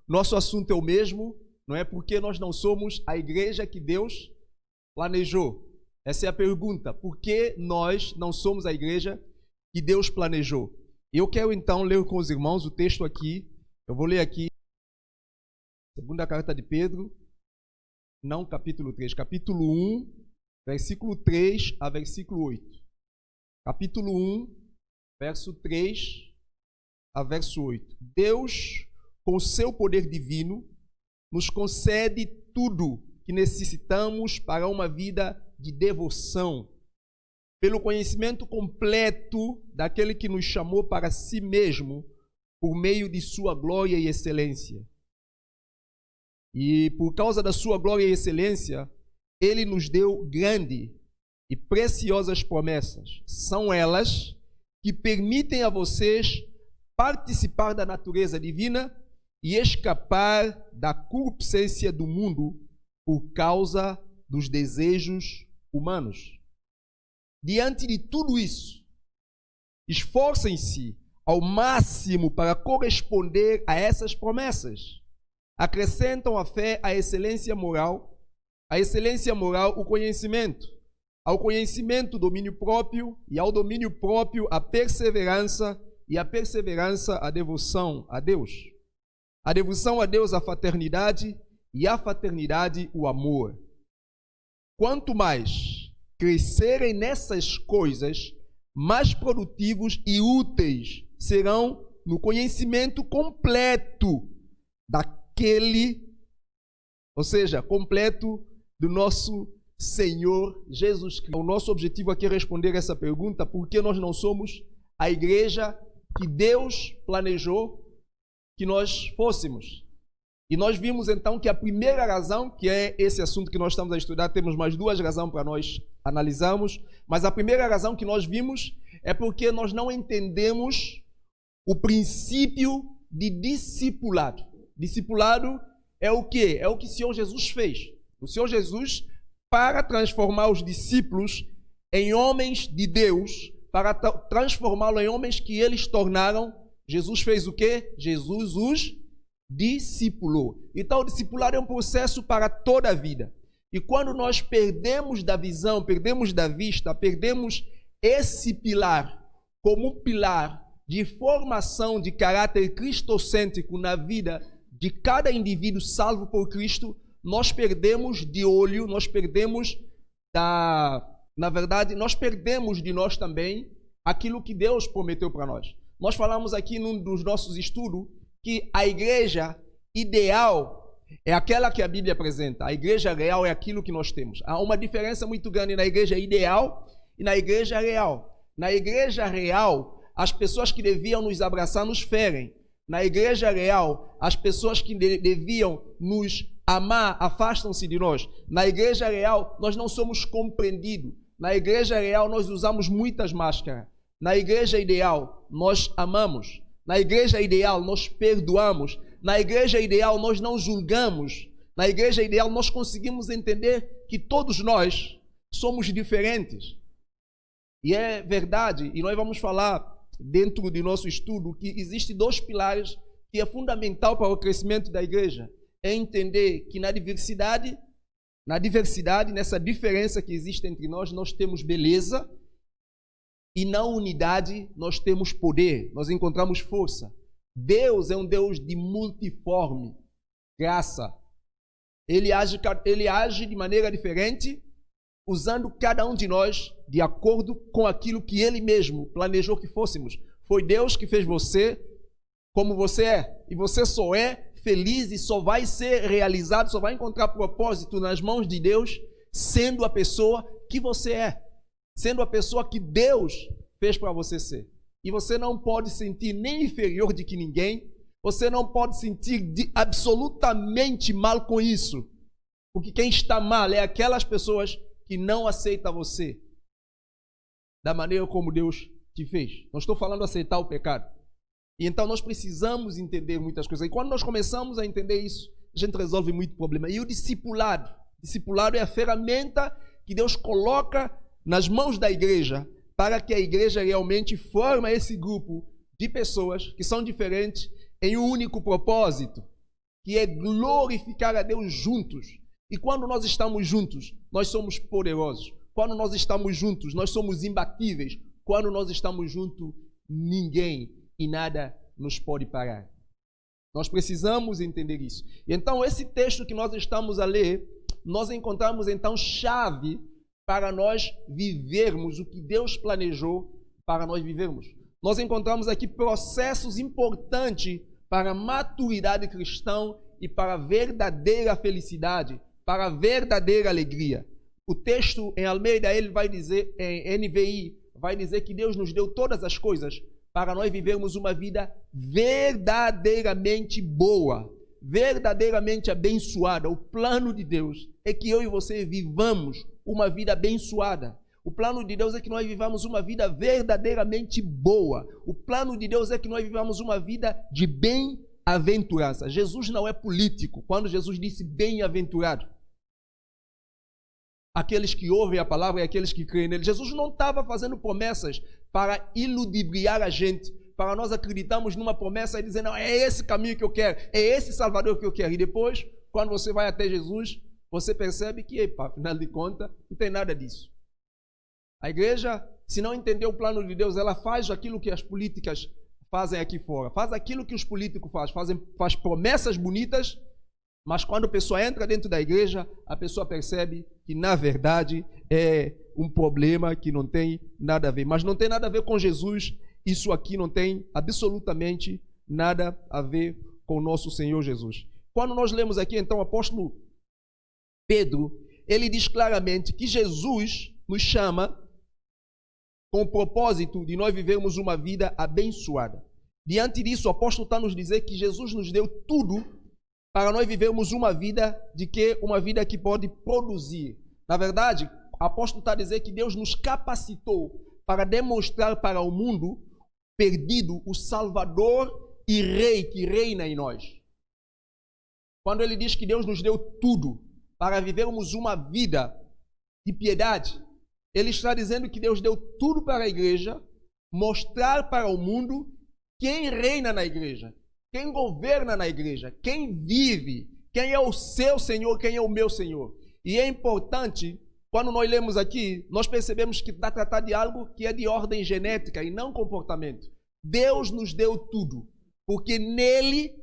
nosso assunto é o mesmo, não é? Porque nós não somos a igreja que Deus planejou. Essa é a pergunta. Por que nós não somos a igreja que Deus planejou? Eu quero então ler com os irmãos o texto aqui. Eu vou ler aqui. Segunda carta de Pedro, não capítulo 3, capítulo 1, versículo 3 a versículo 8. Capítulo 1, verso 3 a verso 8. Deus, com o seu poder divino, nos concede tudo que necessitamos para uma vida de devoção, pelo conhecimento completo daquele que nos chamou para si mesmo, por meio de sua glória e excelência. E por causa da sua glória e excelência, Ele nos deu grande e preciosas promessas. São elas que permitem a vocês participar da natureza divina e escapar da corrupção do mundo por causa dos desejos humanos. Diante de tudo isso, esforcem-se ao máximo para corresponder a essas promessas. Acrescentam à fé a excelência moral, o conhecimento, ao conhecimento o domínio próprio, e ao domínio próprio a perseverança, e a perseverança a devoção a Deus. A devoção a Deus a fraternidade, e a fraternidade o amor. Quanto mais crescerem nessas coisas, mais produtivos e úteis serão no conhecimento completo ou seja, completo do nosso Senhor Jesus Cristo. O nosso objetivo aqui é responder essa pergunta: por que nós não somos a igreja que Deus planejou que nós fôssemos? E nós vimos então que a primeira razão, que é esse assunto que nós estamos a estudar, temos mais duas razões para nós analisarmos, mas a primeira razão que nós vimos é porque nós não entendemos o princípio de discipulado. Discipulado é o quê? É o que o Senhor Jesus fez. O Senhor Jesus, para transformar os discípulos em homens de Deus, para transformá-los em homens que eles tornaram, Jesus fez o quê? Jesus os discipulou. Então, o discipulado é um processo para toda a vida. E quando nós perdemos da visão, perdemos da vista, perdemos esse pilar como um pilar de formação de caráter cristocêntrico na vida de cada indivíduo salvo por Cristo, nós perdemos de olho, nós perdemos nós perdemos de nós também aquilo que Deus prometeu para nós. Nós falamos aqui num dos nossos estudos que a igreja ideal é aquela que a Bíblia apresenta. A igreja real é aquilo que nós temos. Há uma diferença muito grande na igreja ideal e na igreja real. Na igreja real, as pessoas que deviam nos abraçar nos ferem. Na igreja real, as pessoas que deviam nos amar afastam-se de nós. Na igreja real, nós não somos compreendidos. Na igreja real, nós usamos muitas máscaras. Na igreja ideal, nós amamos. Na igreja ideal, nós perdoamos. Na igreja ideal, nós não julgamos. Na igreja ideal, nós conseguimos entender que todos nós somos diferentes. E é verdade, e nós vamos falar dentro do nosso estudo que existem dois pilares que é fundamental para o crescimento da igreja. É entender que na diversidade, nessa diferença que existe entre nós, nós temos beleza, e na unidade nós temos poder, nós encontramos força. Deus é um Deus de multiforme graça. Ele age de maneira diferente, usando cada um de nós de acordo com aquilo que Ele mesmo planejou que fôssemos. Foi Deus que fez você como você é. E você só é feliz e só vai ser realizado, só vai encontrar propósito nas mãos de Deus, sendo a pessoa que você é. Sendo a pessoa que Deus fez para você ser. E você não pode sentir nem inferior de que ninguém. Você não pode sentir absolutamente mal com isso. Porque quem está mal é aquelas pessoas que não aceitam você da maneira como Deus te fez. Não estou falando aceitar o pecado. E então nós precisamos entender muitas coisas. E quando nós começamos a entender isso, a gente resolve muito problema. E o discipulado. Discipulado é a ferramenta que Deus coloca nas mãos da igreja para que a igreja realmente forme esse grupo de pessoas que são diferentes em um único propósito, que é glorificar a Deus juntos. E quando nós estamos juntos, nós somos poderosos. Quando nós estamos juntos, nós somos imbatíveis. Quando nós estamos juntos, ninguém e nada nos pode parar. Nós precisamos entender isso. E então, esse texto que nós estamos a ler, nós encontramos então chave para nós vivermos o que Deus planejou para nós vivermos. Nós encontramos aqui processos importantes para a maturidade cristã e para a verdadeira felicidade, para a verdadeira alegria. O texto em Almeida, ele vai dizer, em NVI, vai dizer que Deus nos deu todas as coisas para nós vivermos uma vida verdadeiramente boa, verdadeiramente abençoada. O plano de Deus é que eu e você vivamos uma vida abençoada. O plano de Deus é que nós vivamos uma vida verdadeiramente boa. O plano de Deus é que nós vivamos uma vida de bem-aventurança. Jesus não é político. Quando Jesus disse bem-aventurado, aqueles que ouvem a palavra e aqueles que creem nele, Jesus não estava fazendo promessas para iludibriar a gente, para nós acreditarmos numa promessa e dizer, não, é esse caminho que eu quero, é esse Salvador que eu quero. E depois, quando você vai até Jesus, você percebe que, afinal de contas, não tem nada disso. A igreja, se não entender o plano de Deus, ela faz aquilo que as políticas fazem aqui fora, faz aquilo que os políticos faz promessas bonitas, mas quando a pessoa entra dentro da igreja, a pessoa percebe que, na verdade, é um problema que não tem nada a ver. Mas não tem nada a ver com Jesus, isso aqui não tem absolutamente nada a ver com o nosso Senhor Jesus. Quando nós lemos aqui, então, o apóstolo Pedro, ele diz claramente que Jesus nos chama com o propósito de nós vivermos uma vida abençoada. Diante disso, o apóstolo está nos dizer que Jesus nos deu tudo para nós vivermos uma vida de que uma vida que pode produzir. Na verdade, o apóstolo está a dizer que Deus nos capacitou para demonstrar para o mundo perdido o Salvador e Rei que reina em nós. Quando ele diz que Deus nos deu tudo para vivermos uma vida de piedade, ele está dizendo que Deus deu tudo para a igreja, mostrar para o mundo quem reina na igreja, quem governa na igreja, quem vive, quem é o seu Senhor, quem é o meu Senhor. E é importante, quando nós lemos aqui, nós percebemos que está tratado de algo que é de ordem genética e não comportamento. Deus nos deu tudo, porque nele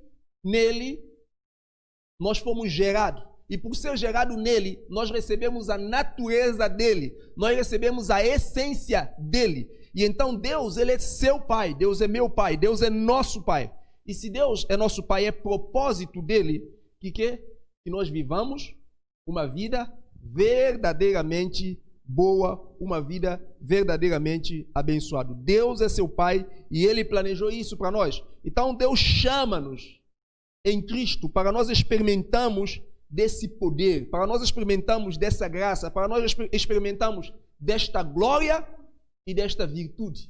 nós fomos gerados. E por ser gerado nele, nós recebemos a natureza dele, nós recebemos a essência dele. E então Deus, ele é seu pai, Deus é meu pai, Deus é nosso pai. E se Deus é nosso pai, é propósito dele que nós vivamos uma vida verdadeiramente boa, uma vida verdadeiramente abençoada. Deus é seu pai e ele planejou isso para nós. Então Deus chama-nos em Cristo para nós experimentarmos desse poder, para nós experimentarmos dessa graça, para nós experimentarmos desta glória e desta virtude.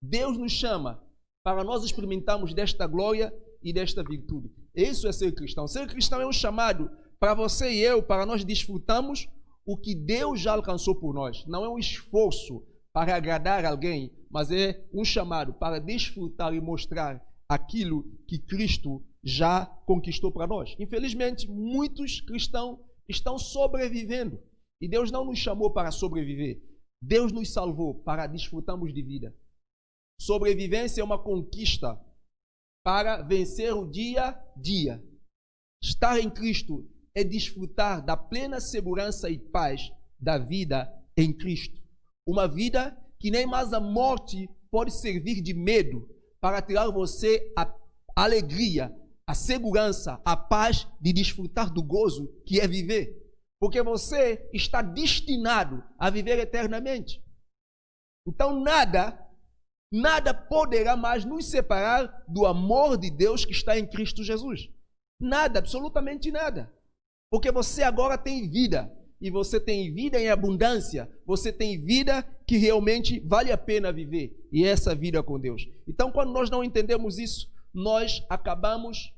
Deus nos chama para nós experimentarmos desta glória e desta virtude. Isso é ser cristão. Ser cristão é um chamado para você e eu, para nós desfrutarmos o que Deus já alcançou por nós. Não é um esforço para agradar alguém, mas é um chamado para desfrutar e mostrar aquilo que Cristo já conquistou para nós. Infelizmente, muitos cristãos estão sobrevivendo. E Deus não nos chamou para sobreviver. Deus nos salvou para desfrutarmos de vida. Sobrevivência é uma conquista para vencer o dia a dia. Estar em Cristo é desfrutar da plena segurança e paz da vida em Cristo. Uma vida que nem mais a morte pode servir de medo para tirar você a alegria, a segurança, a paz de desfrutar do gozo que é viver. Porque você está destinado a viver eternamente. Então nada poderá mais nos separar do amor de Deus que está em Cristo Jesus. Nada, absolutamente nada. Porque você agora tem vida. E você tem vida em abundância. Você tem vida que realmente vale a pena viver. E essa vida com Deus. Então, quando nós não entendemos isso, nós acabamos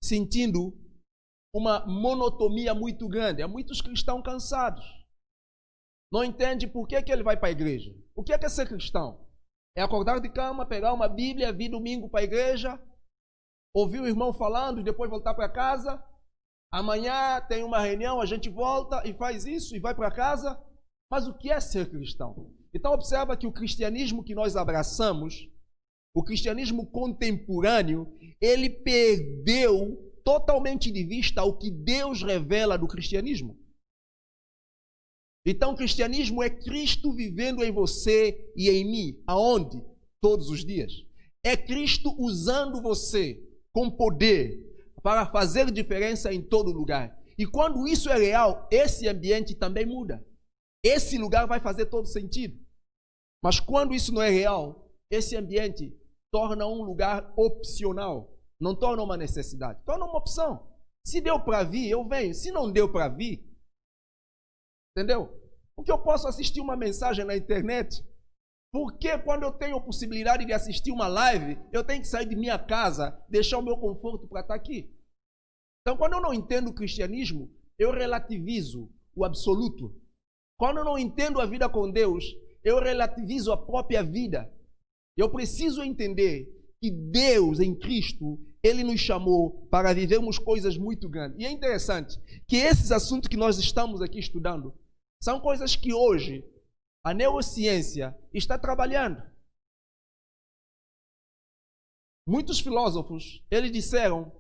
sentindo uma monotonia muito grande. Há muitos cristãos cansados. Não entende por que ele vai para a igreja. O que é ser cristão? É acordar de cama, pegar uma Bíblia, vir domingo para a igreja, ouvir o irmão falando e depois voltar para casa. Amanhã tem uma reunião, a gente volta e faz isso e vai para casa. Mas o que é ser cristão? Então observa que o cristianismo que nós abraçamos, o cristianismo contemporâneo, ele perdeu totalmente de vista o que Deus revela do cristianismo. Então o cristianismo é Cristo vivendo em você e em mim. Aonde? Todos os dias. É Cristo usando você com poder para fazer diferença em todo lugar. E quando isso é real, esse ambiente também muda. Esse lugar vai fazer todo sentido. Mas quando isso não é real, esse ambiente torna um lugar opcional. Não torna uma necessidade. Torna uma opção. Se deu para vir, eu venho. Se não deu para vir, entendeu? Porque eu posso assistir uma mensagem na internet. Porque quando eu tenho a possibilidade de assistir uma live, eu tenho que sair de minha casa, deixar o meu conforto para estar aqui. Então, quando eu não entendo o cristianismo, eu relativizo o absoluto. Quando eu não entendo a vida com Deus, eu relativizo a própria vida. Eu preciso entender que Deus em Cristo, Ele nos chamou para vivermos coisas muito grandes. E é interessante que esses assuntos que nós estamos aqui estudando são coisas que hoje a neurociência está trabalhando. Muitos filósofos, eles disseram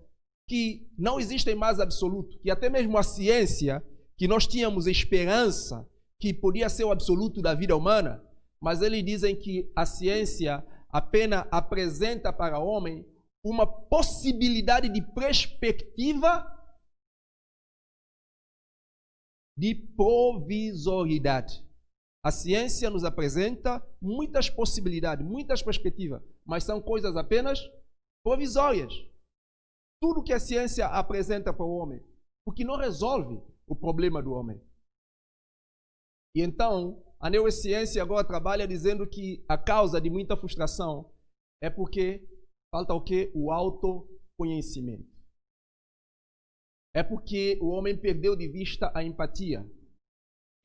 que não existem mais absoluto, que até mesmo a ciência, que nós tínhamos esperança que podia ser o absoluto da vida humana, mas eles dizem que a ciência apenas apresenta para o homem uma possibilidade de perspectiva de provisoriedade. A ciência nos apresenta muitas possibilidades, muitas perspectivas, mas são coisas apenas provisórias. Tudo que a ciência apresenta para o homem, porque não resolve o problema do homem. E então, a neurociência agora trabalha dizendo que a causa de muita frustração é porque falta o quê? O autoconhecimento. É porque o homem perdeu de vista a empatia.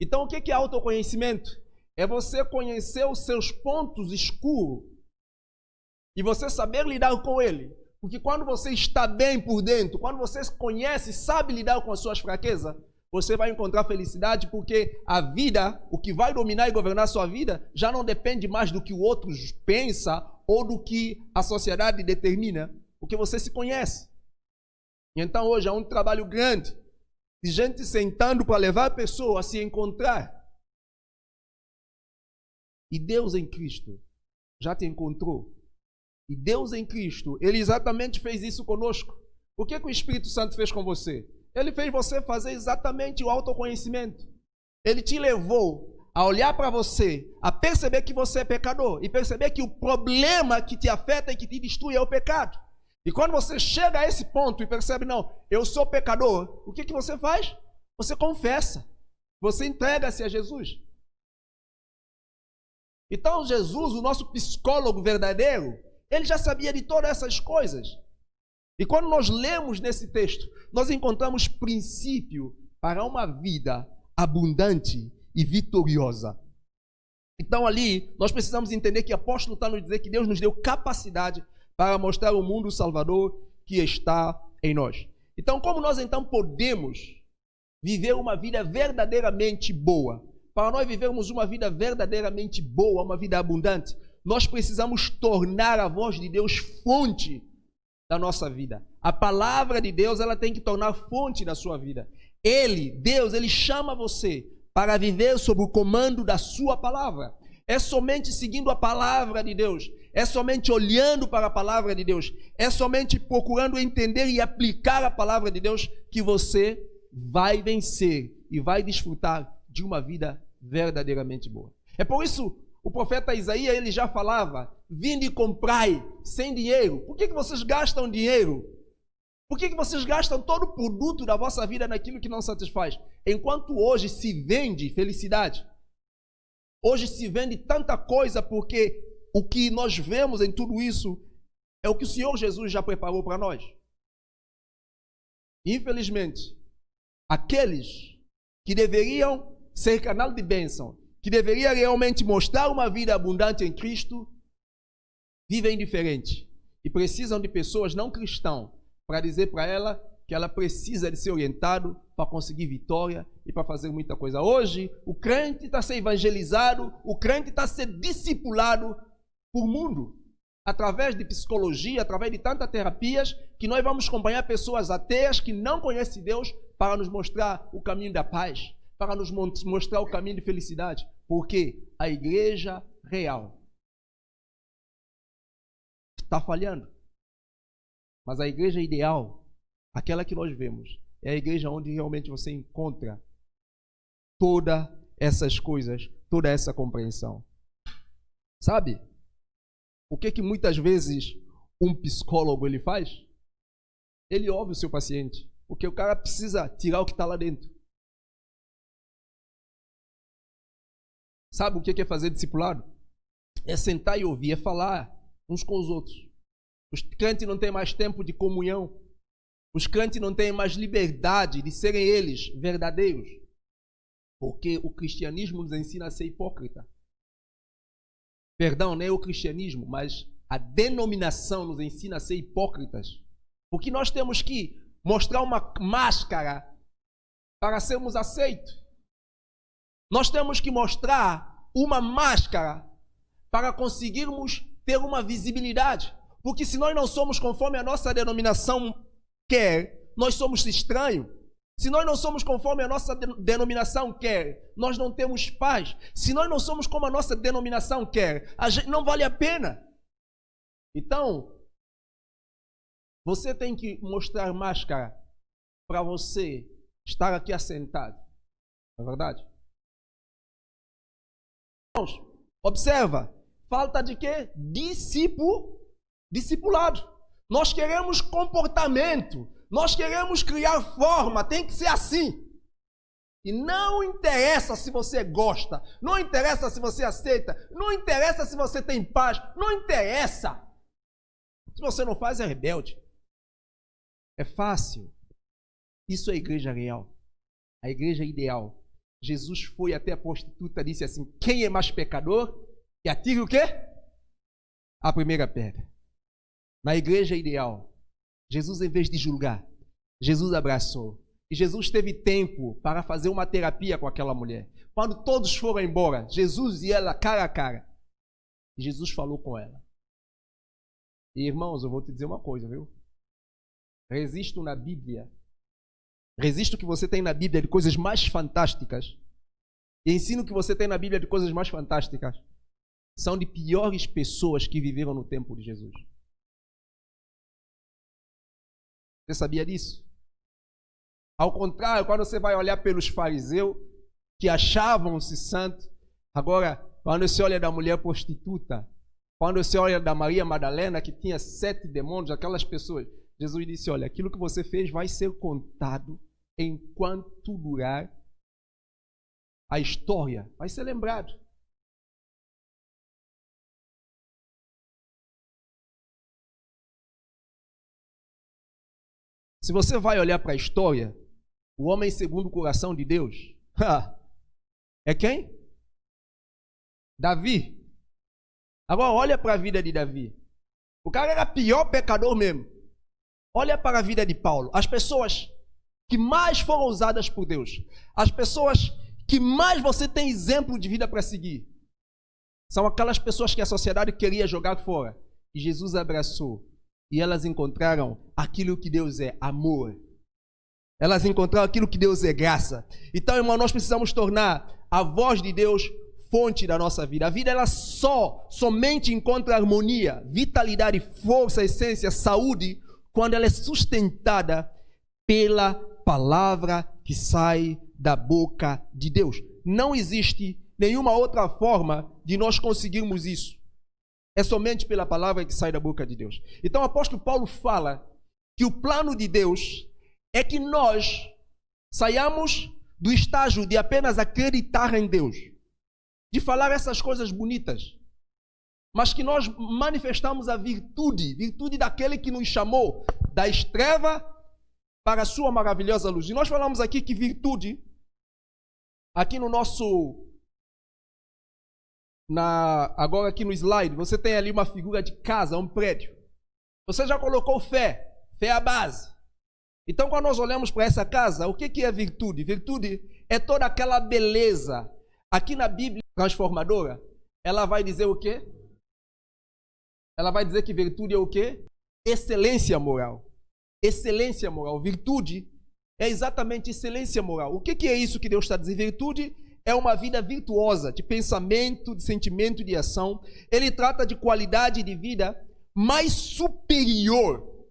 Então, o que é autoconhecimento? É você conhecer os seus pontos escuros e você saber lidar com ele. Porque quando você está bem por dentro, quando você se conhece, sabe lidar com as suas fraquezas, você vai encontrar felicidade, porque a vida, o que vai dominar e governar a sua vida, já não depende mais do que o outro pensa ou do que a sociedade determina, porque você se conhece. E então hoje há um trabalho grande de gente sentando para levar a pessoa a se encontrar. E Deus em Cristo já te encontrou. E Deus em Cristo, Ele exatamente fez isso conosco. O que o Espírito Santo fez com você? Ele fez você fazer exatamente o autoconhecimento. Ele te levou a olhar para você, a perceber que você é pecador e perceber que o problema que te afeta e que te destrui é o pecado. E quando você chega a esse ponto e percebe, não, eu sou pecador, o que você faz? Você confessa. Você entrega-se a Jesus. Então Jesus, o nosso psicólogo verdadeiro, ele já sabia de todas essas coisas. E quando nós lemos nesse texto, nós encontramos princípio para uma vida abundante e vitoriosa. Então ali, nós precisamos entender que o apóstolo está nos dizendo que Deus nos deu capacidade para mostrar ao mundo o Salvador que está em nós. Então, como nós então podemos viver uma vida verdadeiramente boa? Para nós vivermos uma vida verdadeiramente boa, uma vida abundante, nós precisamos tornar a voz de Deus fonte da nossa vida. A palavra de Deus, ela tem que tornar fonte da sua vida. Deus, Ele chama você para viver sob o comando da sua palavra. É somente seguindo a palavra de Deus, é somente olhando para a palavra de Deus, é somente procurando entender e aplicar a palavra de Deus que você vai vencer e vai desfrutar de uma vida verdadeiramente boa. É por isso o profeta Isaías, ele já falava: vinde e comprai sem dinheiro. Por que vocês gastam dinheiro? Por que vocês gastam todo o produto da vossa vida naquilo que não satisfaz? Enquanto hoje se vende felicidade. Hoje se vende tanta coisa porque o que nós vemos em tudo isso é o que o Senhor Jesus já preparou para nós. Infelizmente, aqueles que deveriam ser canal de bênção, que deveriam realmente mostrar uma vida abundante em Cristo, vivem diferente. e precisam de pessoas não cristãs para dizer para ela que ela precisa de ser orientado para conseguir vitória e para fazer muita coisa. Hoje, o crente está a ser evangelizado, o crente está a ser discipulado por mundo, através de psicologia, através de tantas terapias, que nós vamos acompanhar pessoas ateias que não conhecem Deus para nos mostrar o caminho da paz, para nos mostrar o caminho de felicidade. Porque a igreja real está falhando. Mas a igreja ideal, aquela que nós vemos, é a igreja onde realmente você encontra todas essas coisas, toda essa compreensão. Sabe? O que muitas vezes um psicólogo ele faz? Ele ouve o seu paciente, porque o cara precisa tirar o que está lá dentro. Sabe o que é fazer discipulado? É sentar e ouvir, é falar uns com os outros. Os crentes não têm mais tempo de comunhão. Os crentes não têm mais liberdade de serem eles verdadeiros. Porque o cristianismo nos ensina a ser hipócrita. Perdão, não é o cristianismo, mas a denominação nos ensina a ser hipócritas. Porque nós temos que mostrar uma máscara para sermos aceitos. Nós temos que mostrar uma máscara para conseguirmos ter uma visibilidade. Porque se nós não somos conforme a nossa denominação quer, nós somos estranhos. Se nós não somos conforme a nossa denominação quer, nós não temos paz. Se nós não somos como a nossa denominação quer, a gente não vale a pena. Então, você tem que mostrar máscara para você estar aqui assentado. Não é verdade? Observa, falta de quê? Discipulado. Nós queremos comportamento, nós queremos criar forma, tem que ser assim. E não interessa se você gosta, não interessa se você aceita, não interessa se você tem paz, não interessa. Se você não faz, é rebelde. É fácil. Isso é a igreja real, a igreja ideal. Jesus foi até a prostituta e disse assim: quem é mais pecador? E atire o quê? A primeira pedra. Na igreja ideal, Jesus, em vez de julgar, Jesus abraçou. E Jesus teve tempo para fazer uma terapia com aquela mulher. Quando todos foram embora, Jesus e ela cara a cara. E Jesus falou com ela. E irmãos, eu vou te dizer uma coisa, viu? Resisto na Bíblia. Resisto o que você tem na Bíblia de coisas mais fantásticas. E ensino o que você tem na Bíblia de coisas mais fantásticas. São de piores pessoas que viveram no tempo de Jesus. Você sabia disso? Ao contrário, quando você vai olhar pelos fariseus, que achavam-se santos, agora, quando você olha da mulher prostituta, quando você olha da Maria Madalena, que tinha 7 demônios, aquelas pessoas, Jesus disse: olha, aquilo que você fez vai ser contado enquanto durar a história, vai ser lembrado. Se você vai olhar para a história, o homem segundo o coração de Deus, é quem? Davi. Agora olha para a vida de Davi. O cara era pior pecador mesmo. Olha para a vida de Paulo. As pessoas que mais foram usadas por Deus, as pessoas que mais você tem exemplo de vida para seguir, são aquelas pessoas que a sociedade queria jogar fora. E Jesus abraçou. E elas encontraram aquilo que Deus é, amor. Elas encontraram aquilo que Deus é, graça. Então, irmão, nós precisamos tornar a voz de Deus fonte da nossa vida. A vida, ela somente encontra harmonia, vitalidade, força, essência, saúde, quando ela é sustentada pela palavra que sai da boca de Deus. Não existe nenhuma outra forma de nós conseguirmos isso. É somente pela palavra que sai da boca de Deus. Então o apóstolo Paulo fala que o plano de Deus é que nós saiamos do estágio de apenas acreditar em Deus, de falar essas coisas bonitas, mas que nós manifestamos a virtude daquele que nos chamou das trevas para a sua maravilhosa luz. E nós falamos aqui que virtude, aqui no nosso... agora aqui no slide, você tem ali uma figura de casa, um prédio. Você já colocou fé. Fé é a base. Então, quando nós olhamos para essa casa, o que é virtude? Virtude é toda aquela beleza. Aqui na Bíblia Transformadora, ela vai dizer o quê? Ela vai dizer que virtude é o quê? Excelência moral. Excelência moral. Virtude é exatamente excelência moral. O que é isso que Deus está dizendo? Virtude é uma vida virtuosa, de pensamento, de sentimento, de ação. Ele trata de qualidade de vida mais superior,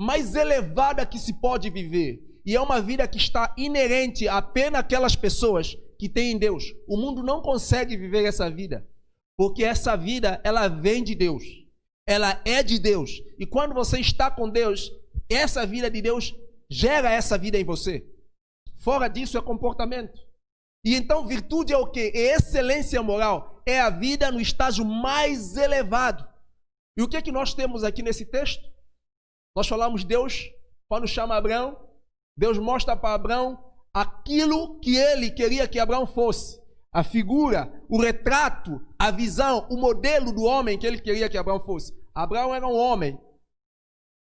mais elevada que se pode viver. E é uma vida que está inerente apenas àquelas pessoas que têm Deus. O mundo não consegue viver essa vida, porque essa vida, ela vem de Deus. Ela é de Deus. E quando você está com Deus, essa vida de Deus gera essa vida em você. Fora disso é comportamento. E então virtude é o quê? É excelência moral. É a vida no estágio mais elevado. E o que é que nós temos aqui nesse texto? Nós falamos Deus, quando chama Abraão, Deus mostra para Abraão aquilo que ele queria que Abraão fosse. A figura, o retrato, a visão, o modelo do homem que ele queria que Abraão fosse. Abraão era um homem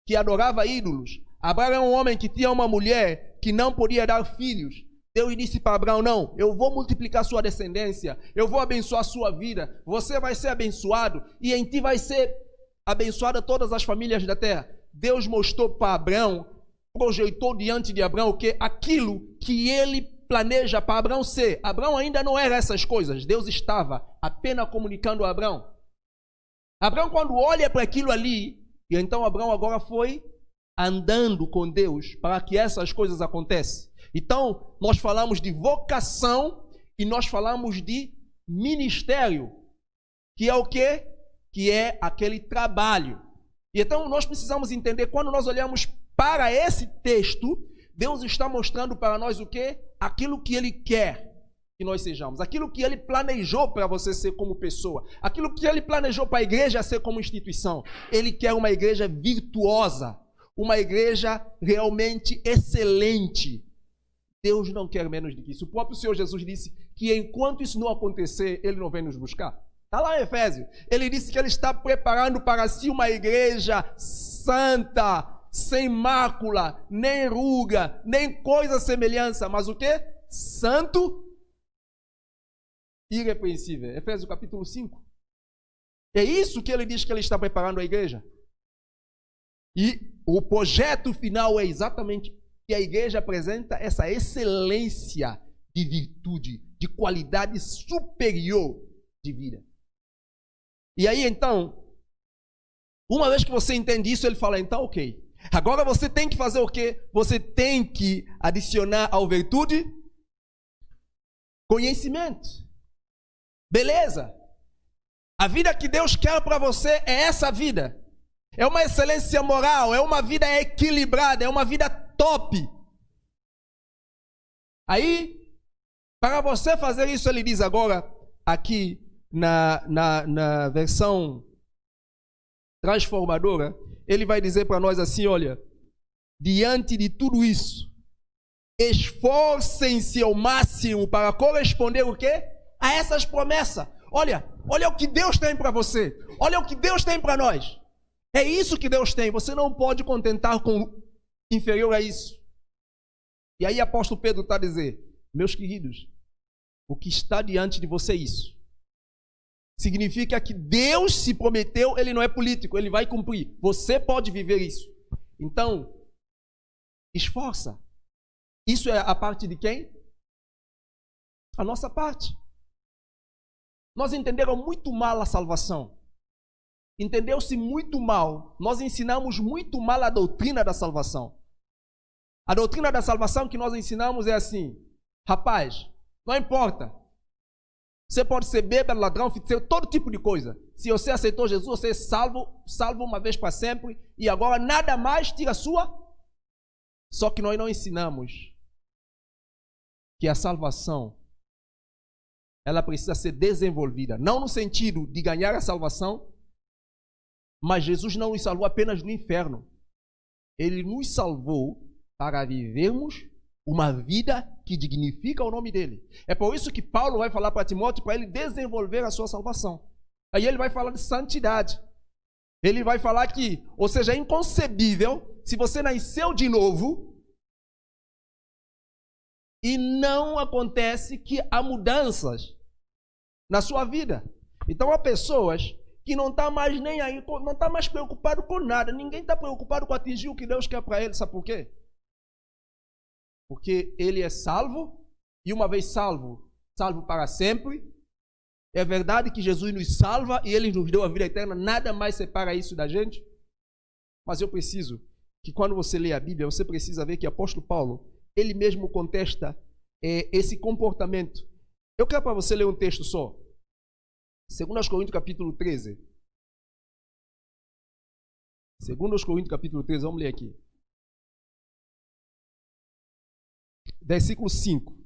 que adorava ídolos. Abraão era um homem que tinha uma mulher que não podia dar filhos. Deus disse para Abraão, não, eu vou multiplicar sua descendência, eu vou abençoar a sua vida, você vai ser abençoado e em ti vai ser abençoada todas as famílias da terra. Deus mostrou para Abraão, projetou diante de Abraão o que? Aquilo que ele planeja para Abraão ser. Abraão ainda não era essas coisas, Deus estava apenas comunicando a Abraão. Abraão, quando olha para aquilo ali, e então Abraão agora foi andando com Deus para que essas coisas aconteçam. Então, nós falamos de vocação e nós falamos de ministério, que é o quê? Que é aquele trabalho. E então, nós precisamos entender, quando nós olhamos para esse texto, Deus está mostrando para nós o quê? Aquilo que Ele quer que nós sejamos, aquilo que Ele planejou para você ser como pessoa, aquilo que Ele planejou para a igreja ser como instituição. Ele quer uma igreja virtuosa, uma igreja realmente excelente. Deus não quer menos do que isso. O próprio Senhor Jesus disse que enquanto isso não acontecer, Ele não vem nos buscar. Está lá em Efésios. Ele disse que Ele está preparando para si uma igreja santa, sem mácula, nem ruga, nem coisa semelhança, mas o quê? Santo, irrepreensível. Efésios capítulo 5. É isso que Ele diz que Ele está preparando a igreja. E o projeto final é exatamente que a igreja apresenta essa excelência de virtude, de qualidade superior de vida. E aí então, uma vez que você entende isso, ele fala, então ok, agora você tem que fazer o quê? Você tem que adicionar ao virtude conhecimento. Beleza? A vida que Deus quer para você é essa vida. É uma excelência moral, é uma vida equilibrada, é uma vida top. Aí, para você fazer isso, ele diz agora, aqui na versão transformadora, ele vai dizer para nós assim, olha, diante de tudo isso, esforcem-se ao máximo para corresponder o quê? A essas promessas. Olha o que Deus tem para você. Olha o que Deus tem para nós. É isso que Deus tem. Você não pode contentar com inferior a isso. E aí apóstolo Pedro está a dizer, meus queridos, o que está diante de você é isso. Significa que Deus se prometeu, Ele não é político, Ele vai cumprir. Você pode viver isso. Então, esforça. Isso é a parte de quem? A nossa parte. Nós entendemos muito mal a salvação. Entendeu-se muito mal. Nós ensinamos muito mal a doutrina da salvação. A doutrina da salvação que nós ensinamos é assim, rapaz, não importa. Você pode ser bêbado, ladrão, feiticeiro, todo tipo de coisa. Se você aceitou Jesus, você é salvo uma vez para sempre. E agora nada mais tira a sua. Só que nós não ensinamos que a salvação, ela precisa ser desenvolvida. Não no sentido de ganhar a salvação, mas Jesus não nos salvou apenas no inferno. Ele nos salvou para vivermos uma vida que dignifica o nome dele. É por isso que Paulo vai falar para Timóteo, para ele desenvolver a sua salvação. Aí ele vai falar de santidade. Ele vai falar que, ou seja, é inconcebível se você nasceu de novo e não acontece que há mudanças na sua vida. Então há pessoas que não estão mais nem aí, não estão mais preocupados com nada. Ninguém está preocupado com atingir o que Deus quer para ele. Sabe por quê? Porque ele é salvo, e uma vez salvo, salvo para sempre. É verdade que Jesus nos salva e ele nos deu a vida eterna. Nada mais separa isso da gente. Mas eu preciso que quando você lê a Bíblia, você precisa ver que o apóstolo Paulo, ele mesmo contesta esse comportamento. Eu quero para você ler um texto só. 2 Coríntios capítulo 13. 2 Coríntios capítulo 13, vamos ler aqui. Versículo 5.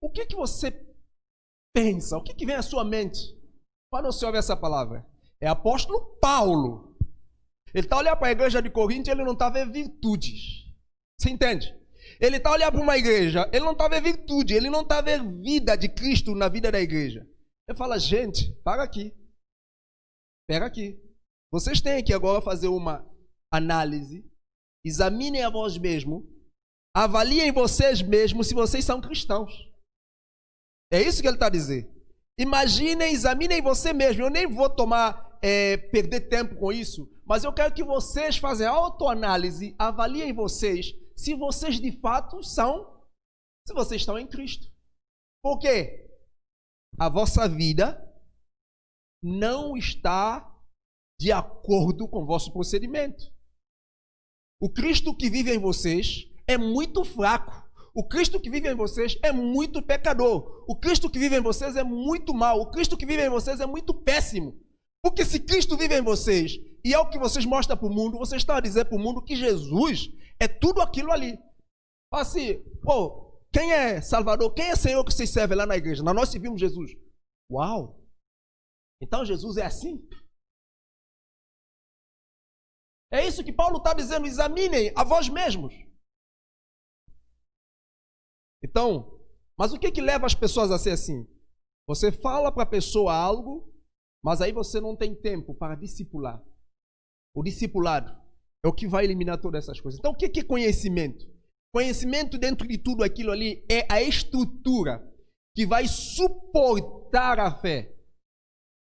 O que você pensa? O que vem à sua mente quando você ouve essa palavra? É apóstolo Paulo. Ele está olhando para a igreja de Corinto e ele não está vendo virtudes. Você entende? Ele está olhando para uma igreja, ele não está vendo virtude, ele não está vendo vida de Cristo na vida da igreja. Ele fala, gente, para aqui. Pega aqui. Vocês têm que agora fazer uma análise. Examinem a vós mesmos. Avaliem vocês mesmos se vocês são cristãos. É isso que ele está dizendo. Imaginem, examinem você mesmo. Eu nem vou perder tempo com isso, mas eu quero que vocês façam autoanálise, avaliem vocês se vocês de fato se vocês estão em Cristo. Por quê? A vossa vida não está de acordo com o vosso procedimento. O Cristo que vive em vocês é muito fraco. O Cristo que vive em vocês é muito pecador. O Cristo que vive em vocês é muito mau. O Cristo que vive em vocês é muito péssimo. Porque se Cristo vive em vocês e é o que vocês mostram para o mundo, vocês estão a dizer para o mundo que Jesus é tudo aquilo ali. Assim, quem é Salvador? Quem é Senhor que vocês servem lá na igreja? Nós servimos Jesus. Uau! Então Jesus é assim? É isso que Paulo está dizendo. Examinem a vós mesmos. Então, mas o que leva as pessoas a ser assim? Você fala para a pessoa algo, mas aí você não tem tempo para discipular. O discipulado é o que vai eliminar todas essas coisas. Então, o que é conhecimento? Conhecimento, dentro de tudo aquilo ali, é a estrutura que vai suportar a fé.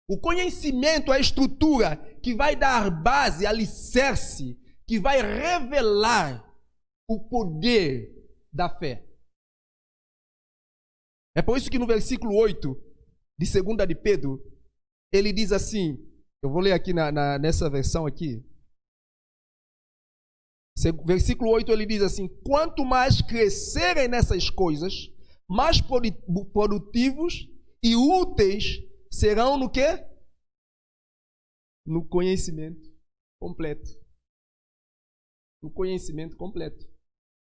O conhecimento é a estrutura que vai dar base, alicerce, que vai revelar o poder da fé. É por isso que no versículo 8 de 2 de Pedro, ele diz assim, eu vou ler aqui nessa versão aqui. Versículo 8 ele diz assim, quanto mais crescerem nessas coisas, mais produtivos e úteis serão no quê? No conhecimento completo. No conhecimento completo.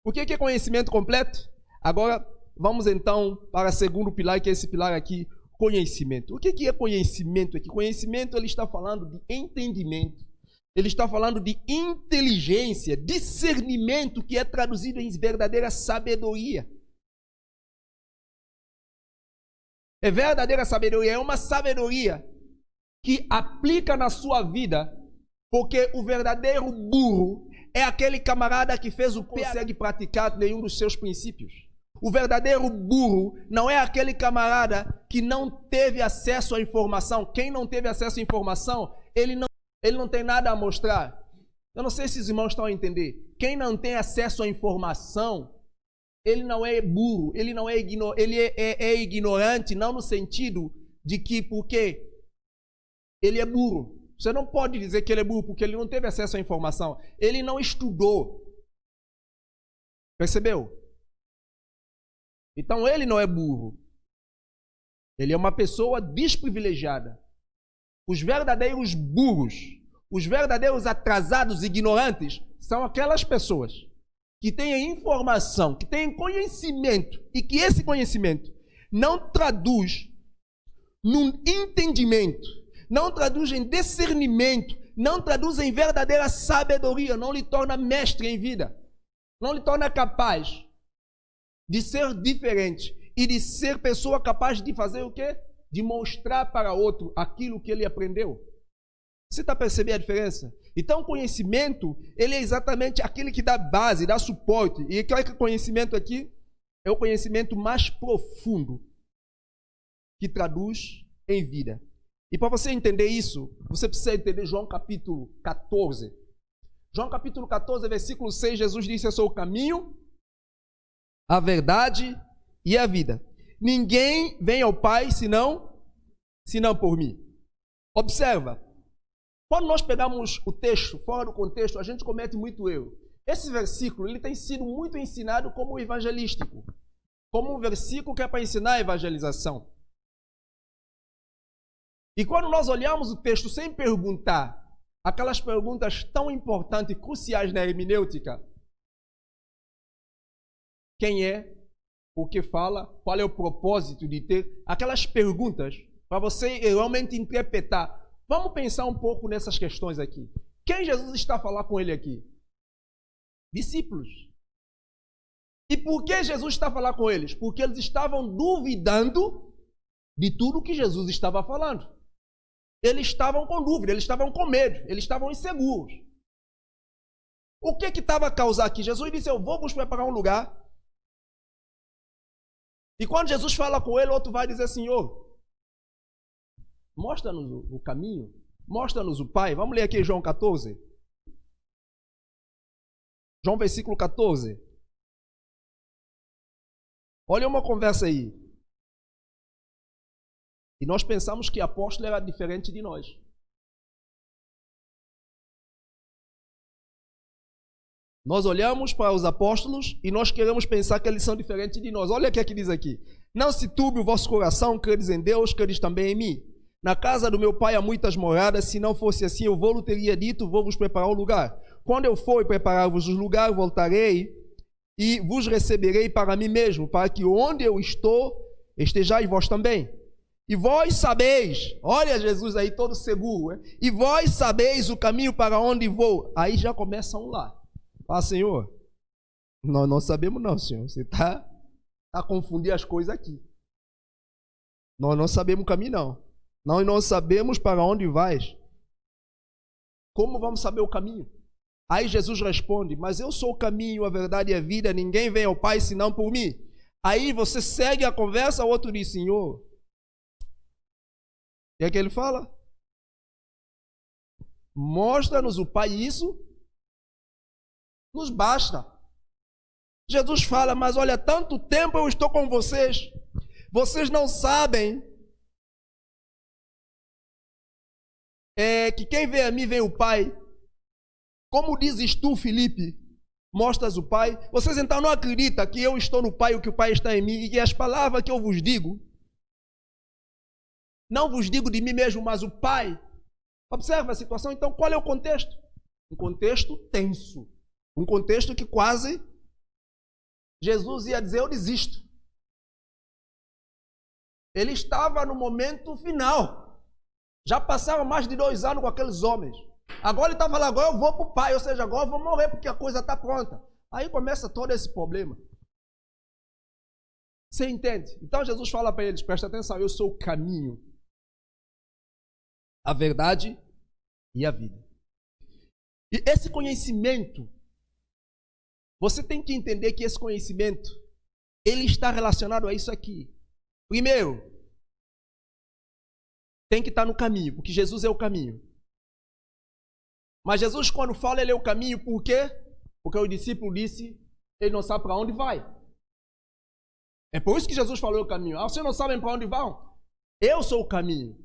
O que é conhecimento completo? Agora, vamos então para o segundo pilar, que é esse pilar aqui, conhecimento. O que é conhecimento aqui? Conhecimento, ele está falando de entendimento. Ele está falando de inteligência, discernimento, que é traduzido em verdadeira sabedoria. É verdadeira sabedoria, é uma sabedoria que aplica na sua vida, porque o verdadeiro burro é aquele camarada que fez o PhD, não consegue praticar nenhum dos seus princípios. O verdadeiro burro não é aquele camarada que não teve acesso à informação. Quem não teve acesso à informação, ele não tem nada a mostrar. Eu não sei se os irmãos estão a entender. Quem não tem acesso à informação, ele não é burro, ele não é ignorante, não no sentido de que porque ele é burro. Você não pode dizer que ele é burro porque ele não teve acesso à informação. Ele não estudou. Percebeu? Então ele não é burro. Ele é uma pessoa desprivilegiada. Os verdadeiros burros, os verdadeiros atrasados, ignorantes, são aquelas pessoas que têm informação, que têm conhecimento e que esse conhecimento não traduz num entendimento, não traduz em discernimento, não traduz em verdadeira sabedoria, não lhe torna mestre em vida, não lhe torna capaz de ser diferente e de ser pessoa capaz de fazer o quê? de mostrar para outro aquilo que ele aprendeu. Você está percebendo a diferença? Então, o conhecimento, ele é exatamente aquele que dá base, dá suporte. E qual é que o conhecimento aqui? É o conhecimento mais profundo que traduz em vida. E para você entender isso, você precisa entender João capítulo 14. João capítulo 14, versículo 6, Jesus disse: eu sou o caminho, a verdade e a vida. Ninguém vem ao Pai senão por mim. Observa, quando nós pegamos o texto fora do contexto, a gente comete muito erro. Esse versículo ele tem sido muito ensinado como evangelístico, como um versículo que é para ensinar a evangelização. E quando nós olhamos o texto sem perguntar aquelas perguntas tão importantes e cruciais na hermenêutica, quem é, o que fala, qual é o propósito de ter aquelas perguntas para você realmente interpretar. Vamos pensar um pouco nessas questões aqui. Quem Jesus está a falar com ele aqui? Discípulos. E por que Jesus está a falar com eles? Porque eles estavam duvidando de tudo que Jesus estava falando. Eles estavam com dúvida, eles estavam com medo, eles estavam inseguros. O que estava a causar aqui? Jesus disse: eu vou vos preparar um lugar. E quando Jesus fala com ele, o outro vai dizer: Senhor, mostra-nos o caminho, mostra-nos o Pai. Vamos ler aqui João 14. João versículo 14. Olha uma conversa aí. E nós pensamos que apóstolo era diferente de nós. Nós olhamos para os apóstolos e nós queremos pensar que eles são diferentes de nós. Olha o que é que diz aqui. Não se turbe o vosso coração, credes em Deus, credes também em mim. Na casa do meu Pai há muitas moradas, se não fosse assim eu vou-lhe teria dito, vou-vos preparar um lugar. Quando eu for e preparar-vos o lugar, voltarei e vos receberei para mim mesmo, para que onde eu estou, estejais vós também. E vós sabeis, olha Jesus aí todo seguro, hein? E vós sabeis o caminho para onde vou. Aí já começa um lá. Ah, Senhor, nós não sabemos não, Senhor. Você está a confundir as coisas aqui. Nós não sabemos o caminho não. Nós não sabemos para onde vais. Como vamos saber o caminho? Aí Jesus responde: mas eu sou o caminho, a verdade e a vida. Ninguém vem ao Pai senão por mim. Aí você segue a conversa, o outro diz: Senhor, o que é que ele fala? Mostra-nos o Pai, isso nos basta. Jesus fala: mas olha, tanto tempo eu estou com vocês, vocês não sabem que quem vê a mim vê o Pai. Como dizes tu, Filipe, mostras o Pai? Vocês então não acreditam que eu estou no Pai, o que o Pai está em mim, e que as palavras que eu vos digo, não vos digo de mim mesmo, mas o Pai. Observa a situação. Então, qual é o contexto? Um contexto tenso. Um contexto que quase Jesus ia dizer: eu desisto. Ele estava no momento final. Já passaram mais de 2 anos com aqueles homens. Agora ele está falando: agora eu vou para o Pai, ou seja, agora eu vou morrer porque a coisa está pronta. Aí começa todo esse problema. Você entende? Então Jesus fala para eles: presta atenção, eu sou o caminho, a verdade e a vida. E esse conhecimento, você tem que entender que esse conhecimento, ele está relacionado a isso aqui. Primeiro, tem que estar no caminho, porque Jesus é o caminho. Mas Jesus, quando fala, ele é o caminho, por quê? Porque o discípulo disse, ele não sabe para onde vai. É por isso que Jesus falou o caminho. Ah, vocês não sabem para onde vão? Eu sou o caminho.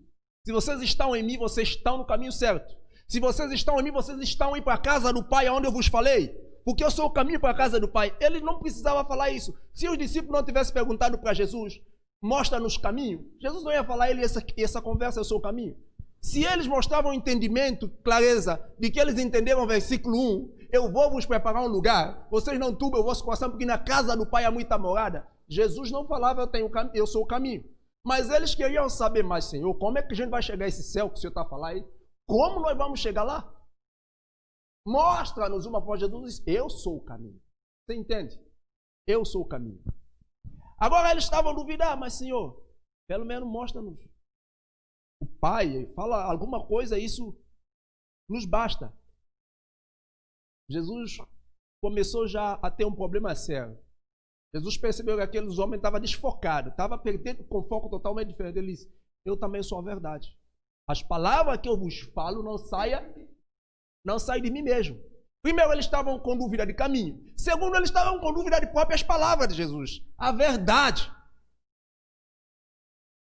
Se vocês estão em mim, vocês estão no caminho certo. Se vocês estão em mim, vocês estão indo para a casa do Pai, onde eu vos falei. Porque eu sou o caminho para a casa do Pai. Ele não precisava falar isso. Se os discípulos não tivessem perguntado para Jesus, mostra-nos caminho, Jesus não ia falar a ele essa conversa, eu sou o caminho. Se eles mostravam entendimento, clareza, de que eles entenderam o versículo 1, eu vou vos preparar um lugar, vocês não turbem o vosso coração, porque na casa do Pai há muita morada. Jesus não falava, eu sou o caminho. Mas eles queriam saber mais: Senhor, como é que a gente vai chegar a esse céu que o Senhor está a falar aí? Como nós vamos chegar lá? Mostra-nos uma forma. Jesus diz: eu sou o caminho. Você entende? Eu sou o caminho. Agora eles estavam duvidando: mas Senhor, pelo menos mostra-nos o Pai fala alguma coisa, isso nos basta. Jesus começou já a ter um problema sério. Jesus percebeu que aqueles homens estavam desfocados, estavam perdendo com foco totalmente diferente. Ele disse, eu também sou a verdade. As palavras que eu vos falo não saem de mim mesmo. Primeiro, eles estavam com dúvida de caminho. Segundo, eles estavam com dúvida de próprias palavras de Jesus. A verdade.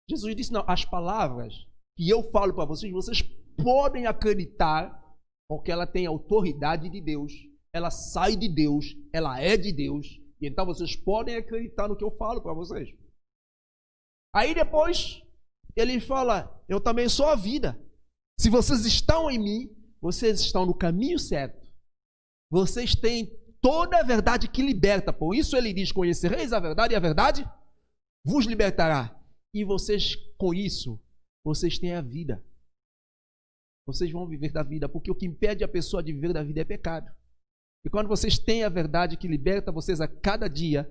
Jesus disse, não, as palavras que eu falo para vocês, vocês podem acreditar, porque ela tem autoridade de Deus. Ela sai de Deus, ela é de Deus. E então vocês podem acreditar no que eu falo para vocês. Aí depois, ele fala, eu também sou a vida. Se vocês estão em mim, vocês estão no caminho certo. Vocês têm toda a verdade que liberta. Por isso ele diz, conhecereis a verdade e a verdade vos libertará. E vocês, com isso, vocês têm a vida. Vocês vão viver da vida, porque o que impede a pessoa de viver da vida é pecado. E quando vocês têm a verdade que liberta vocês a cada dia,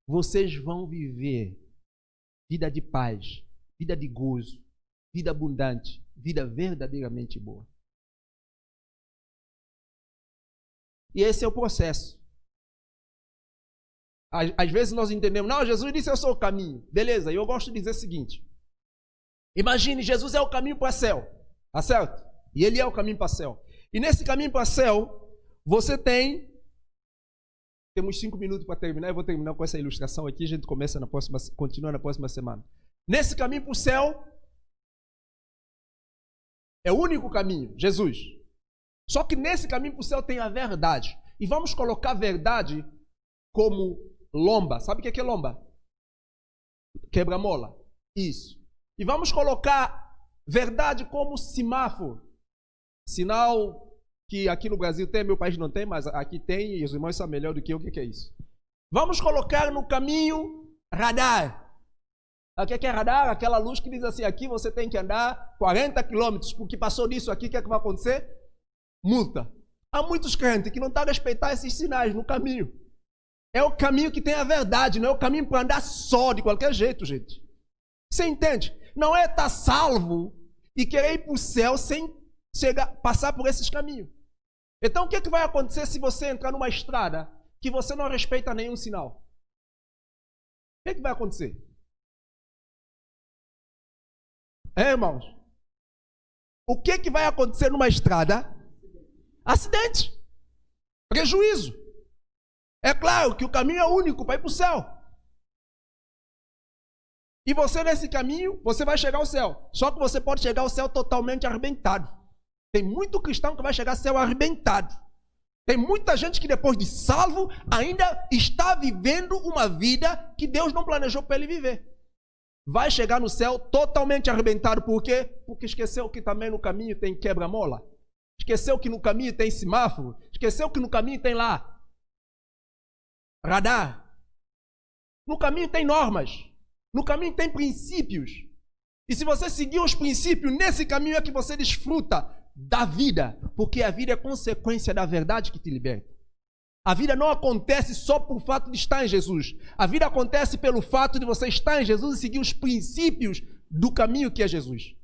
vocês vão viver vida de paz, vida de gozo, vida abundante, vida verdadeiramente boa. E esse é o processo. Às vezes nós entendemos, não, Jesus disse eu sou o caminho. Beleza, e eu gosto de dizer o seguinte. Imagine, Jesus é o caminho para o céu. Tá certo? E ele é o caminho para o céu. E nesse caminho para o céu, você tem... Temos 5 minutos para terminar. Eu vou terminar com essa ilustração aqui. A gente continua na próxima semana. Nesse caminho para o céu, é o único caminho, Jesus. Só que nesse caminho para o céu tem a verdade. E vamos colocar a verdade como lomba. Sabe o que é lomba? Quebra-mola. Isso. E vamos colocar verdade como semáforo. Sinal que aqui no Brasil tem, meu país não tem, mas aqui tem, e os irmãos sabem melhor do que eu o que é isso. Vamos colocar no caminho radar. O que é radar? Aquela luz que diz assim, aqui você tem que andar 40 quilômetros, porque passou disso aqui, o que é que vai acontecer? Multa. Há muitos crentes que não estão a respeitar esses sinais no caminho. É o caminho que tem a verdade, não é o caminho para andar só, de qualquer jeito, gente. Você entende? Não é estar salvo e querer ir para o céu sem passar por esses caminhos. Então, o que vai acontecer se você entrar numa estrada que você não respeita nenhum sinal? O que vai acontecer? Irmãos? O que vai acontecer numa estrada? Acidente. Prejuízo. É claro que o caminho é único para ir para o céu. E você nesse caminho, você vai chegar ao céu. Só que você pode chegar ao céu totalmente arrebentado. Tem muito cristão que vai chegar ao céu arrebentado. Tem muita gente que depois de salvo ainda está vivendo uma vida que Deus não planejou para ele viver. Vai chegar no céu totalmente arrebentado. Por quê? Porque esqueceu que também no caminho tem quebra-mola. Esqueceu que no caminho tem semáforo. Esqueceu que no caminho tem lá radar. No caminho tem normas. No caminho tem princípios. E se você seguir os princípios, nesse caminho é que você desfruta da vida. Porque a vida é consequência da verdade que te liberta. A vida não acontece só por fato de estar em Jesus. A vida acontece pelo fato de você estar em Jesus e seguir os princípios do caminho que é Jesus.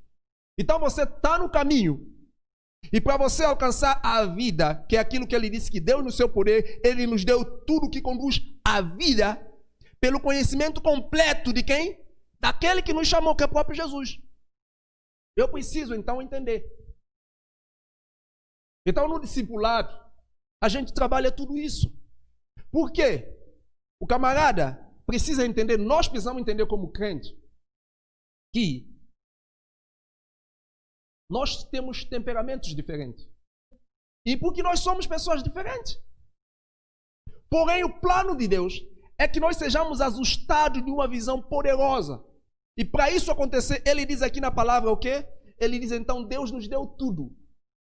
Então você está no caminho. E para você alcançar a vida, que é aquilo que ele disse que deu no seu poder, ele nos deu tudo que conduz à vida, pelo conhecimento completo de quem? Daquele que nos chamou, que é o próprio Jesus. Eu preciso então entender. Então no discipulado, a gente trabalha tudo isso. Por quê? O camarada precisa entender, nós precisamos entender como crente, que nós temos temperamentos diferentes. E porque nós somos pessoas diferentes. Porém, o plano de Deus é que nós sejamos ajustados de uma visão poderosa. E para isso acontecer, ele diz aqui na palavra o quê? Ele diz, então, Deus nos deu tudo.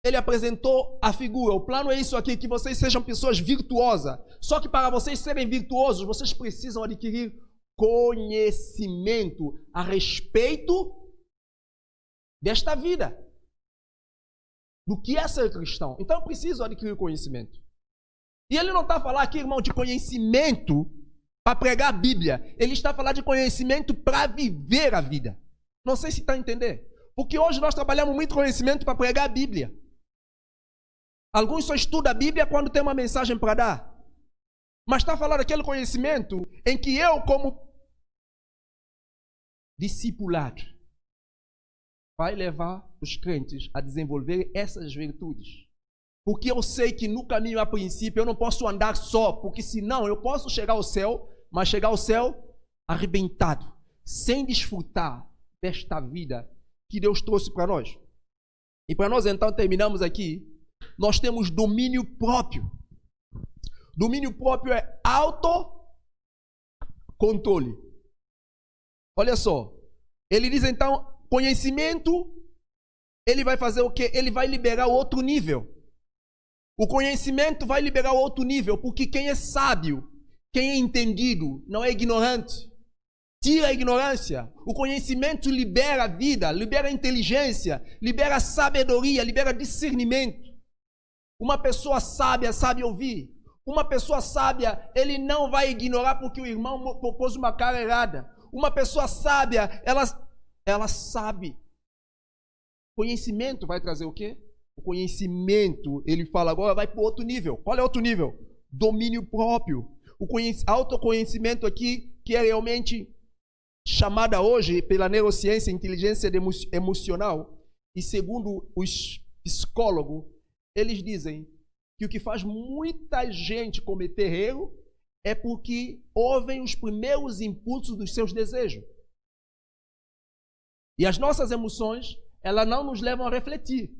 Ele apresentou a figura. O plano é isso aqui, que vocês sejam pessoas virtuosas. Só que para vocês serem virtuosos, vocês precisam adquirir conhecimento a respeito desta vida. Do que é ser cristão. Então eu preciso adquirir conhecimento. E ele não está a falar aqui, irmão, de conhecimento para pregar a Bíblia. Ele está a falar de conhecimento para viver a vida. Não sei se está a entender. Porque hoje nós trabalhamos muito conhecimento para pregar a Bíblia. Alguns só estudam a Bíblia quando tem uma mensagem para dar. Mas está falando daquele conhecimento em que eu, como discipulado, vai levar os crentes a desenvolver essas virtudes. Porque eu sei que no caminho, a princípio, eu não posso andar só, porque senão eu posso chegar ao céu, mas chegar ao céu arrebentado, sem desfrutar desta vida que Deus trouxe para nós. E para nós, então, terminamos aqui. Nós temos domínio próprio. Domínio próprio é autocontrole. Olha só. Ele diz, então, conhecimento, ele vai fazer o quê? Ele vai liberar outro nível. O conhecimento vai liberar outro nível, porque quem é sábio, quem é entendido, não é ignorante. Tira a ignorância. O conhecimento libera a vida, libera a inteligência, libera a sabedoria, libera discernimento. Uma pessoa sábia sabe ouvir. Uma pessoa sábia, ele não vai ignorar porque o irmão propôs uma cara errada. Uma pessoa sábia, ela sabe. Conhecimento vai trazer o quê? O conhecimento, ele fala agora, vai para outro nível. Qual é outro nível? Domínio próprio. O autoconhecimento aqui, que é realmente chamada hoje pela neurociência, inteligência emocional, e segundo os psicólogos, eles dizem que o que faz muita gente cometer erro é porque ouvem os primeiros impulsos dos seus desejos. E as nossas emoções, elas não nos levam a refletir.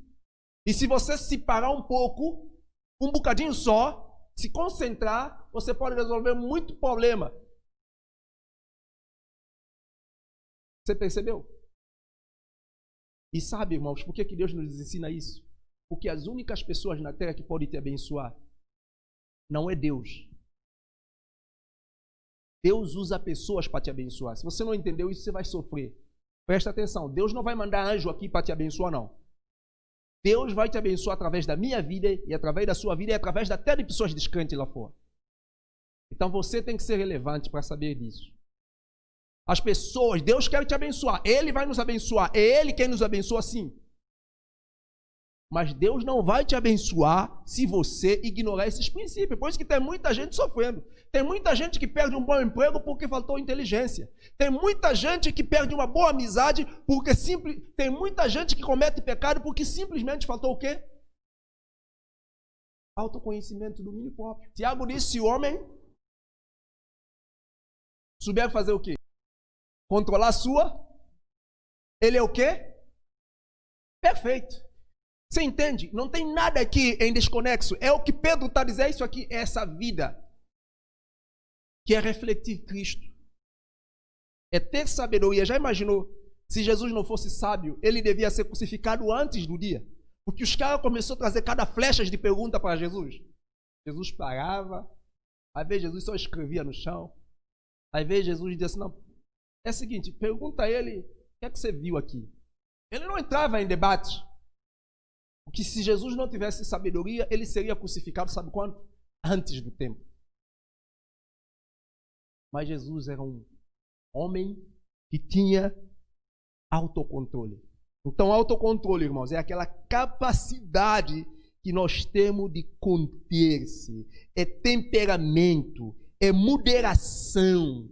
E se você se parar um pouco, um bocadinho só, se concentrar, você pode resolver muito problema. Você percebeu? E sabe, irmãos, por que Deus nos ensina isso? Porque as únicas pessoas na terra que podem te abençoar não é Deus. Deus usa pessoas para te abençoar. Se você não entendeu isso, você vai sofrer. Presta atenção, Deus não vai mandar anjo aqui para te abençoar, não. Deus vai te abençoar através da minha vida e através da sua vida e através até de pessoas descrentes lá fora. Então você tem que ser relevante para saber disso. As pessoas, Deus quer te abençoar. Ele vai nos abençoar. É Ele quem nos abençoa, sim. Mas Deus não vai te abençoar se você ignorar esses princípios. Por isso que tem muita gente sofrendo. Tem muita gente que perde um bom emprego porque faltou inteligência. Tem muita gente que perde uma boa amizade porque tem muita gente que comete pecado porque simplesmente faltou o quê? Autoconhecimento, domínio próprio. Tiago disse, se o homem souber fazer o quê? Controlar a sua, ele é o quê? Perfeito. Você entende? Não tem nada aqui em desconexo. É o que Pedro está dizendo, isso aqui é essa vida. Que é refletir Cristo. É ter sabedoria. Já imaginou? Se Jesus não fosse sábio, ele devia ser crucificado antes do dia. Porque os caras começaram a trazer cada flecha de pergunta para Jesus. Jesus parava. Às vezes Jesus só escrevia no chão. Às vezes Jesus dizia assim, não, é o seguinte, pergunta a ele, o que é que você viu aqui? Ele não entrava em debate. Porque se Jesus não tivesse sabedoria, ele seria crucificado, sabe quando? Antes do tempo. Mas Jesus era um homem que tinha autocontrole. Então, autocontrole, irmãos, é aquela capacidade que nós temos de conter-se. É temperamento, é moderação.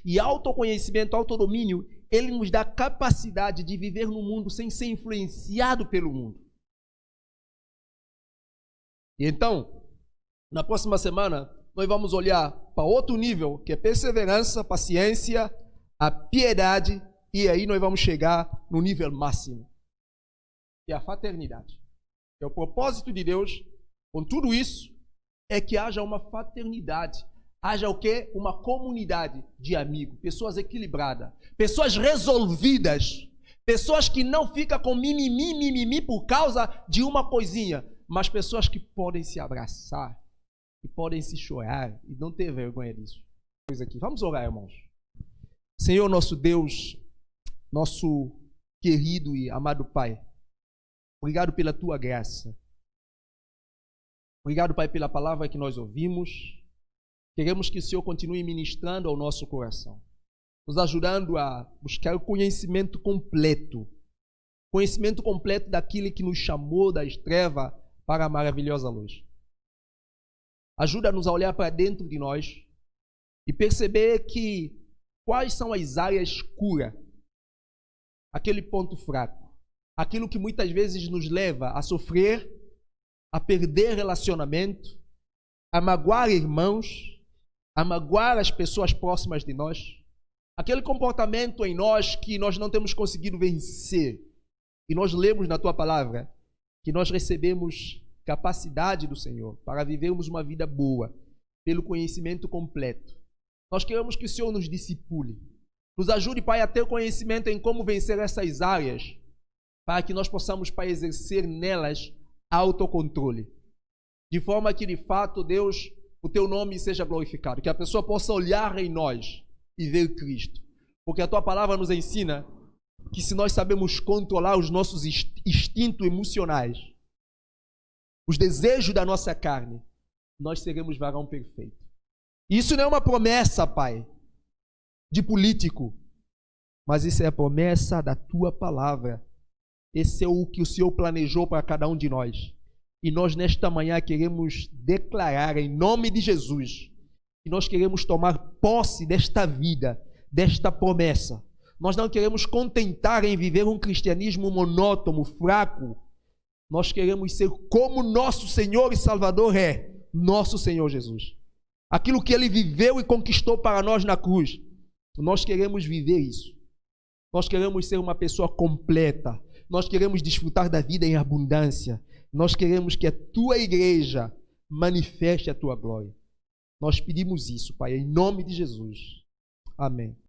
E autoconhecimento, autodomínio, ele nos dá capacidade de viver no mundo sem ser influenciado pelo mundo. E então, na próxima semana, nós vamos olhar para outro nível, que é perseverança, paciência, a piedade, e aí nós vamos chegar no nível máximo, que é a fraternidade. É o propósito de Deus, com tudo isso, é que haja uma fraternidade. Haja o quê? Uma comunidade de amigos, pessoas equilibradas, pessoas resolvidas, pessoas que não ficam com mimimi por causa de uma coisinha, mas pessoas que podem se abraçar, que podem se chorar e não ter vergonha disso. Vamos orar, irmãos. Senhor, nosso Deus, nosso querido e amado Pai, obrigado pela Tua graça. Obrigado, Pai, pela palavra que nós ouvimos. Queremos que o Senhor continue ministrando ao nosso coração, nos ajudando a buscar o conhecimento completo Conhecimento completo daquele que nos chamou das trevas para a maravilhosa luz. Ajuda-nos a olhar para dentro de nós e perceber que quais são as áreas escuras, aquele ponto fraco, aquilo que muitas vezes nos leva a sofrer, a perder relacionamento, a magoar irmãos, a magoar as pessoas próximas de nós, aquele comportamento em nós que nós não temos conseguido vencer. E nós lemos na tua palavra que nós recebemos capacidade do Senhor para vivermos uma vida boa, pelo conhecimento completo. Nós queremos que o Senhor nos discipule. Nos ajude, Pai, a ter conhecimento em como vencer essas áreas, para que nós possamos, Pai, exercer nelas autocontrole. De forma que, de fato, Deus, o teu nome seja glorificado. Que a pessoa possa olhar em nós e ver Cristo. Porque a tua palavra nos ensina que se nós sabemos controlar os nossos instintos emocionais, os desejos da nossa carne, nós seremos varão perfeito. Isso não é uma promessa, Pai, de político, mas isso é a promessa da tua palavra. Esse é o que o Senhor planejou para cada um de nós. E nós nesta manhã queremos declarar em nome de Jesus que nós queremos tomar posse desta vida, desta promessa. Nós não queremos contentar em viver um cristianismo monótono, fraco. Nós queremos ser como nosso Senhor e Salvador é, nosso Senhor Jesus. Aquilo que Ele viveu e conquistou para nós na cruz. Nós queremos viver isso. Nós queremos ser uma pessoa completa. Nós queremos desfrutar da vida em abundância. Nós queremos que a tua igreja manifeste a tua glória. Nós pedimos isso, Pai, em nome de Jesus. Amém.